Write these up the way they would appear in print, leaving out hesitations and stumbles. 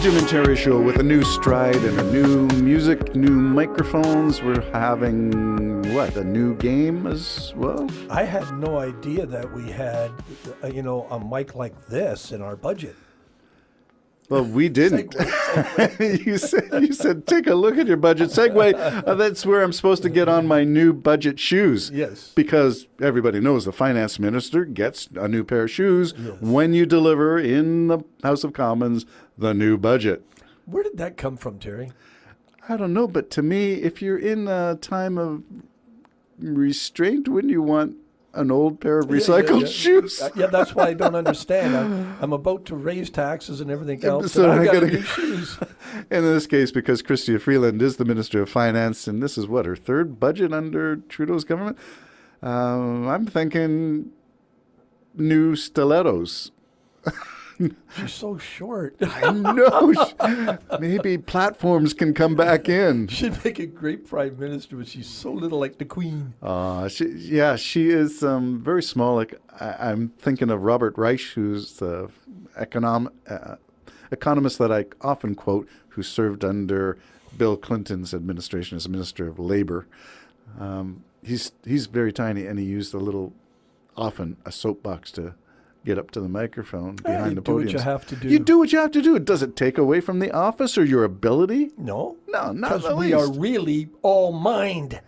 Jim and Terry Show with a new stride and a new music, new microphones. We're having, a new game as well? I had no idea that we had, a mic like this in our budget. Well, we didn't. Segue. you said, take a look at your budget. Segue, that's where I'm supposed to get on my new budget shoes. Yes. Because everybody knows the finance minister gets a new pair of shoes Yes. when you deliver in the House of Commons the new budget. Where did that come from, Terry? I don't know, but to me, if you're in a time of restraint, wouldn't you want an old pair of recycled shoes? Yeah, that's why I don't understand. I'm about to raise taxes and everything else, So and I've I got gotta new get- shoes. In this case, because Chrystia Freeland is the Minister of Finance, and this is her third budget under Trudeau's government. I'm thinking new stilettos. She's so short. I know. Maybe platforms can come back in. She'd make a great prime minister, but she's so little like the Queen. She is very small. Like I'm thinking of Robert Reich, who's the economist that I often quote, who served under Bill Clinton's administration as Minister of Labor. He's very tiny, and he used often a soapbox to get up to the microphone behind the podium. You do what you have to do. You do what you have to do. Does it take away from the office or your ability? No. No, not Because the we are least. really all mind.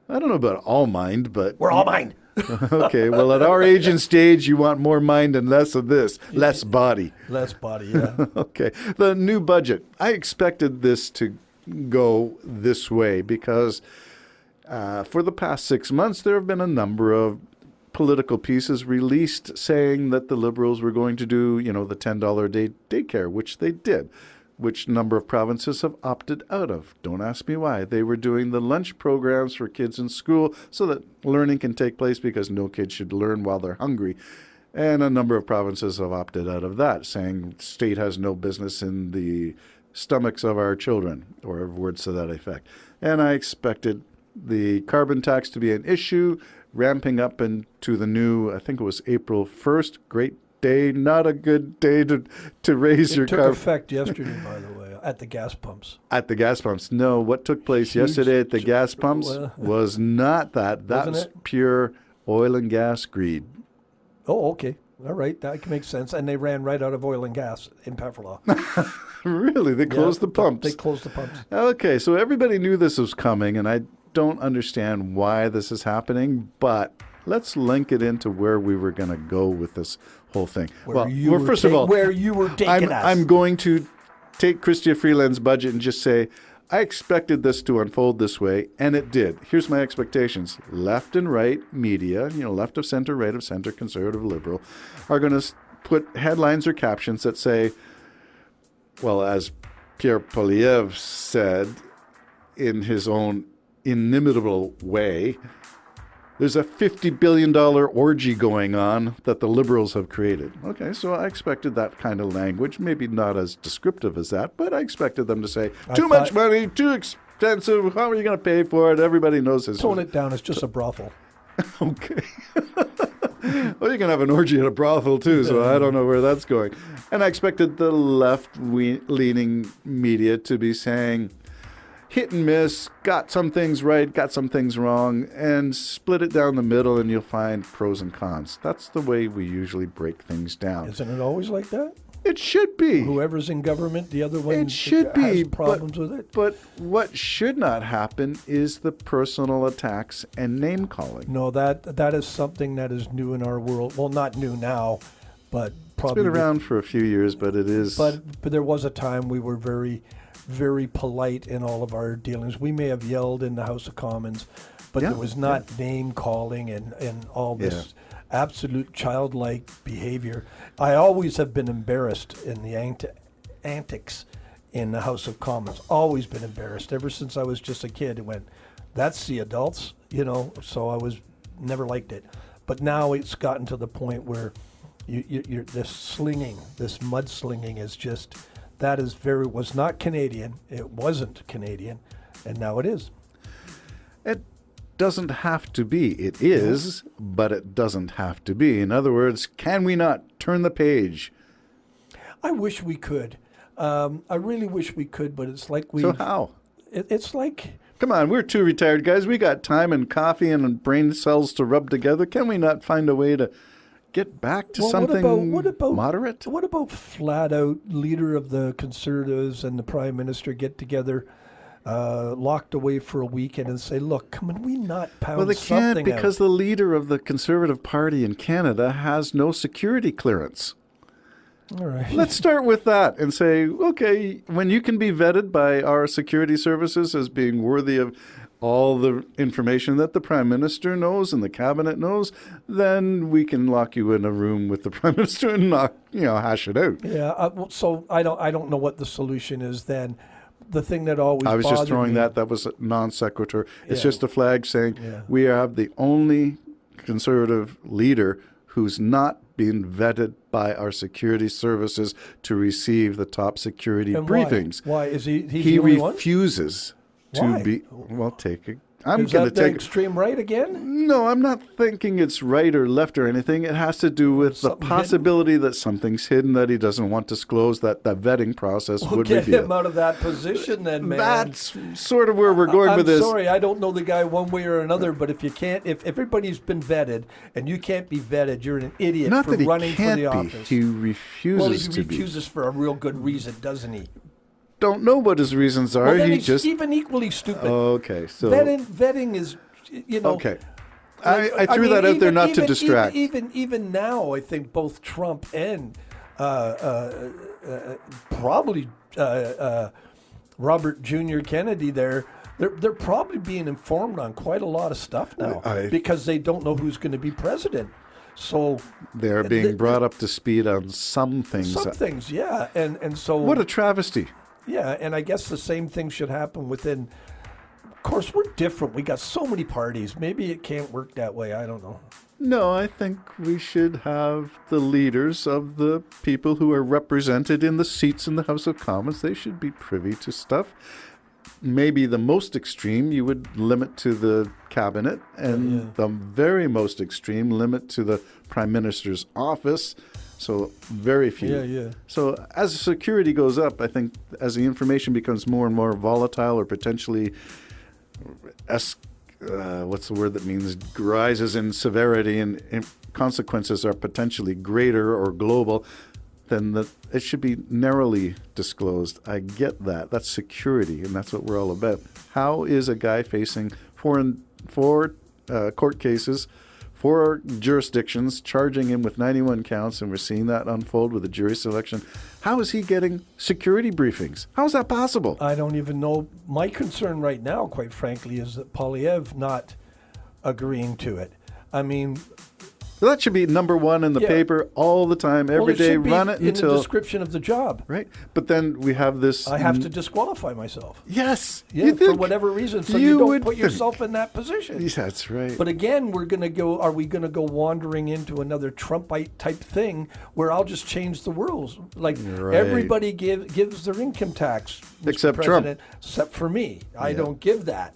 I don't know about all mind, but We're all mind. okay. Well, at our age and stage, you want more mind and less of this, less body. Less body, yeah. Okay. The new budget. I expected this to go this way because for the past 6 months, there have been a number of political pieces released saying that the Liberals were going to do, the $10 a day daycare, which they did, which number of provinces have opted out of. Don't ask me why. They were doing the lunch programs for kids in school so that learning can take place because no kid should learn while they're hungry. And a number of provinces have opted out of that, saying state has no business in the stomachs of our children, or words to that effect. And I expected the carbon tax to be an issue, ramping up into the new, I think it was April 1st, great day, not a good day to raise your It took car. effect yesterday, by the way, at the gas pumps. At the gas pumps. No, what took place Huge yesterday at the gas pumps was not that. That Wasn't was it? pure oil and gas greed. Oh, okay. All right. That can make sense. And they ran right out of oil and gas in Pefferlaw. Really? They closed the pumps. They closed the pumps. Okay, so everybody knew this was coming, and I don't understand why this is happening, but let's link it into where we were going to go with this whole thing. Where you were taking us. I'm going to take Chrystia Freeland's budget and just say, I expected this to unfold this way, and it did. Here's my expectations. Left and right media, left of center, right of center, conservative, liberal, are going to put headlines or captions that say, well, as Pierre Poilievre said in his own inimitable way, there's a $50 billion orgy going on that the Liberals have created. Okay, so I expected that kind of language, maybe not as descriptive as that, but I expected them to say, too much money, too expensive, how are you going to pay for it? Everybody knows this. Tone it down. It's just a brothel. Okay. Well, you can have an orgy at a brothel too, so I don't know where that's going. And I expected the left-leaning media to be saying, hit and miss, got some things right, got some things wrong, and split it down the middle and you'll find pros and cons. That's the way we usually break things down. Isn't it always like that? It should be. Whoever's in government, the other one It should be. has problems with it. But what should not happen is the personal attacks and name-calling. No, that is something that is new in our world. Well, not new now, but It's probably been around for a few years, but it is... But there was a time we were very, very polite in all of our dealings. We may have yelled in the House of Commons, but Yeah, there was not name calling and all this absolute childlike behavior. I always have been embarrassed in the antics in the House of Commons. Always been embarrassed ever since I was just a kid. It went, that's the adults, So I was never liked it. But now it's gotten to the point where you're this slinging, this mudslinging is just. That was not Canadian. It wasn't Canadian, and now it is. It doesn't have to be. It is, but it doesn't have to be. In other words, can we not turn the page? I wish we could. I really wish we could, but it's like So how? it's like. Come on, we're two retired guys. We got time and coffee and brain cells to rub together. Can we not find a way to get back to something moderate? What about flat out leader of the Conservatives and the Prime Minister get together, locked away for a weekend and say, look, can we not pound Well, they can't something because out? the leader of the Conservative Party in Canada has no security clearance. All right. Let's start with that and say, okay, when you can be vetted by our security services as being worthy of all the information that the Prime Minister knows and the Cabinet knows, then we can lock you in a room with the Prime Minister and hash it out. Yeah. So I don't know what the solution is then. The thing that always I was just bothered throwing me- that was a non sequitur. It's Yeah. just a flag saying Yeah. we have the only Conservative leader who's not being vetted by our security services to receive the top security And briefings. Why is he's He the only one? refuses to Why? be. Well, take it. I'm Is going to that the take. extreme right again? No, I'm not thinking it's right or left or anything. It has to do with the Something hidden? possibility that something's hidden that he doesn't want disclosed, that the vetting process Well, would get reveal. him out of that position then, man. That's sort of where we're going I'm with this. sorry, I don't know the guy one way or another, but if you can't, if everybody's been vetted and you can't be vetted, you're an idiot Not for that he running can't for the be. office. He Well, refuses he to be. refuses for a real good reason, doesn't he? Don't know what his reasons are. Well, then he he's just. even equally stupid. Okay, so. Vetting is, Okay. like, I threw mean, that out there not to even- distract. Even now, I think both Trump and probably Robert Jr. Kennedy, they're probably being informed on quite a lot of stuff now because they don't know who's going to be president. So They're being brought up to speed on some things. some things, yeah, and so What a travesty. yeah, and I guess the same thing should happen within. Of course, we're different. We got so many parties. Maybe it can't work that way. I don't know. No, I think we should have the leaders of the people who are represented in the seats in the House of Commons. They should be privy to stuff. Maybe the most extreme you would limit to the cabinet, and the very most extreme limit to the Prime Minister's office. So very few. Yeah. So as security goes up, I think as the information becomes more and more volatile or potentially what's the word that means rises in severity and consequences are potentially greater or global, then it should be narrowly disclosed. I get that. That's security, and that's what we're all about. How is a guy facing four court cases, 4 jurisdictions, charging him with 91 counts, and we're seeing that unfold with the jury selection? How is he getting security briefings? How is that possible? I don't even know. My concern right now, quite frankly, is that Polyev not agreeing to it. I mean, That should be number one in the Yeah. paper all the time, every well, it day. should be Run it in until the description of the job. right. But then we have this. I have to disqualify myself. Yes. Yeah, you for think. whatever reason, so You you don't would put think. yourself in that position. Yes, that's right. But again, we're going to go. Are we going to go wandering into another Trumpite type thing where I'll just change the rules? Like Right. everybody gives their income tax, Mr. Except Trump. President, except for me. I don't give that.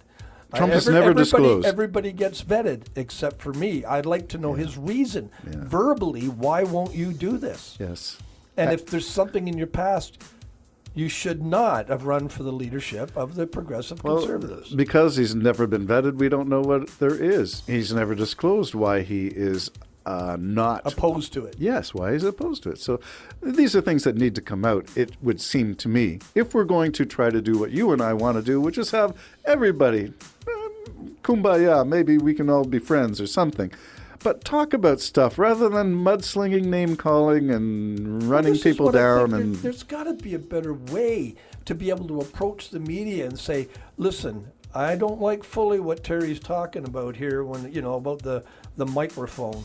Trump has never disclosed. Everybody gets vetted except for me. I'd like to know his reason verbally. Why won't you do this? yes. And if there's something in your past, you should not have run for the leadership of the Progressive Conservatives. Because he's never been vetted, we don't know what there is. He's never disclosed why he is not Opposed to it. Yes, why he's opposed to it. So these are things that need to come out, it would seem to me, if we're going to try to do what you and I want to do, which is have everybody, kumbaya, maybe we can all be friends or something. But talk about stuff rather than mudslinging, name-calling, and running This is people what I down. think. And There's got to be a better way to be able to approach the media and say, listen, I don't like fully what Terry's talking about here when, about the microphone.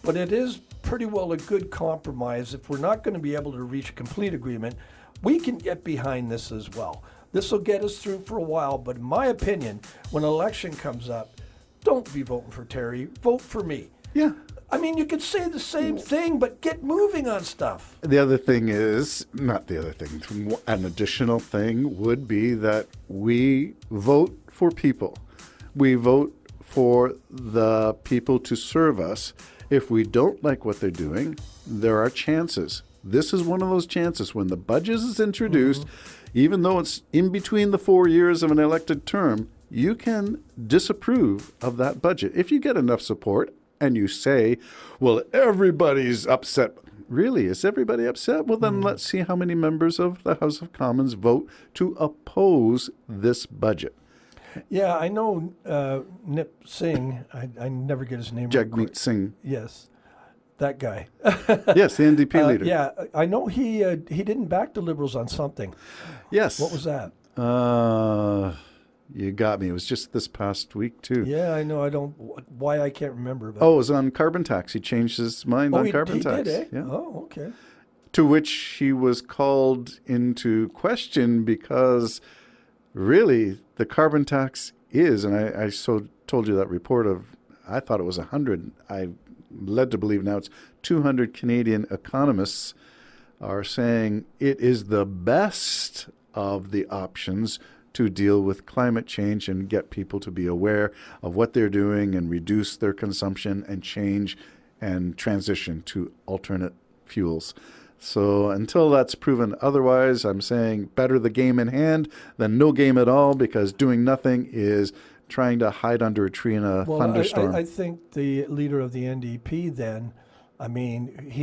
But it is pretty well a good compromise. If we're not going to be able to reach a complete agreement, we can get behind this as well. This will get us through for a while, but in my opinion, when election comes up, don't be voting for Terry, vote for me. yeah. I mean, you could say the same thing, but get moving on stuff. The other thing is, not the other thing, an additional thing would be that we vote for people. We vote for the people to serve us. If we don't like what they're doing, there are chances. This is one of those chances when the budget is introduced, even though it's in between the 4 years of an elected term, you can disapprove of that budget. If you get enough support and you say, well, everybody's upset. Really, is everybody upset? Well, then let's see how many members of the House of Commons vote to oppose this budget. Yeah, I know Nip Singh. I never get his name. Jagmeet Singh. Yes, that guy. Yes, the NDP leader. Yeah, I know he didn't back the Liberals on something. Yes. What was that? You got me. It was just this past week, too. Yeah, I know. I don't. Why I can't remember. But Oh, it was on carbon tax. He changed his mind on carbon he tax. did, eh? Yeah. Oh, okay. To which he was called into question because really the carbon tax is, and I told you that report of, I thought it was 100. I'm led to believe now it's 200 Canadian economists are saying it is the best of the options to deal with climate change and get people to be aware of what they're doing and reduce their consumption and change and transition to alternate fuels. So until that's proven otherwise, I'm saying better the game in hand than no game at all, because doing nothing is trying to hide under a tree in a thunderstorm. I think the leader of the NDP then, I mean,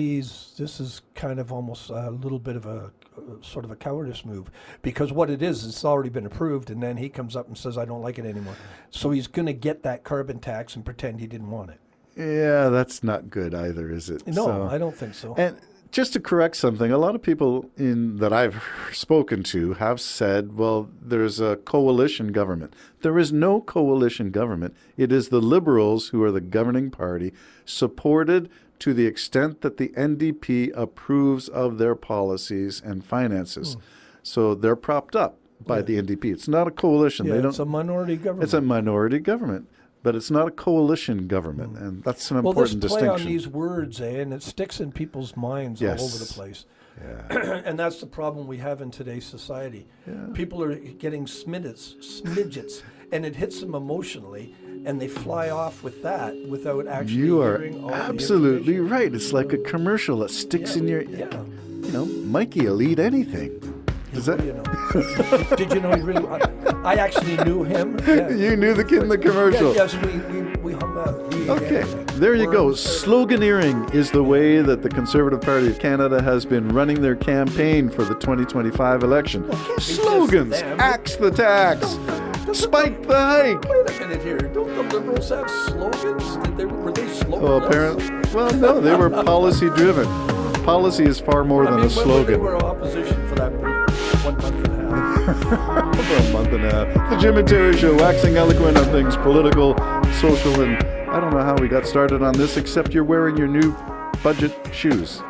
this is kind of almost a little bit of a sort of a cowardice move, because what it is, it's already been approved, and then he comes up and says, I don't like it anymore. So he's going to get that carbon tax and pretend he didn't want it. Yeah, that's not good either, is it? No, I don't think so. And just to correct something, a lot of people that I've spoken to have said, well, there's a coalition government. There is no coalition government. It is the Liberals who are the governing party, supported to the extent that the NDP approves of their policies and finances. So they're propped up by the NDP. It's not a coalition. Yeah, it's a minority government. It's a minority government, but it's not a coalition government, and that's an important this play distinction. on these words, and it sticks in people's minds all over the place. Yeah. And that's the problem we have in today's society. People are getting smidgets, and it hits them emotionally, and they fly off with that without actually You are hearing all absolutely the information. right. It's like a commercial that sticks in your. You know, Mikey will eat anything. Is that? You know. Did you know he really? I actually knew him. Yeah. You knew the kid in the commercial. Yes, we hung out. Okay, there you go. Sloganeering is the way that the Conservative Party of Canada has been running their campaign for the 2025 election. Slogans: axe the tax, spike the hike. Wait a minute here. Don't the Liberals have slogans? Were they slogans? Well, apparently, well, no, they were policy driven. Policy is far more than a slogan. They were opposition for that 1 month and a half. For a month and a half. The Jim and Terry Show, waxing eloquent on things political, social, and I don't know how we got started on this, except you're wearing your new budget shoes.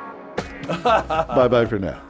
Bye-bye for now.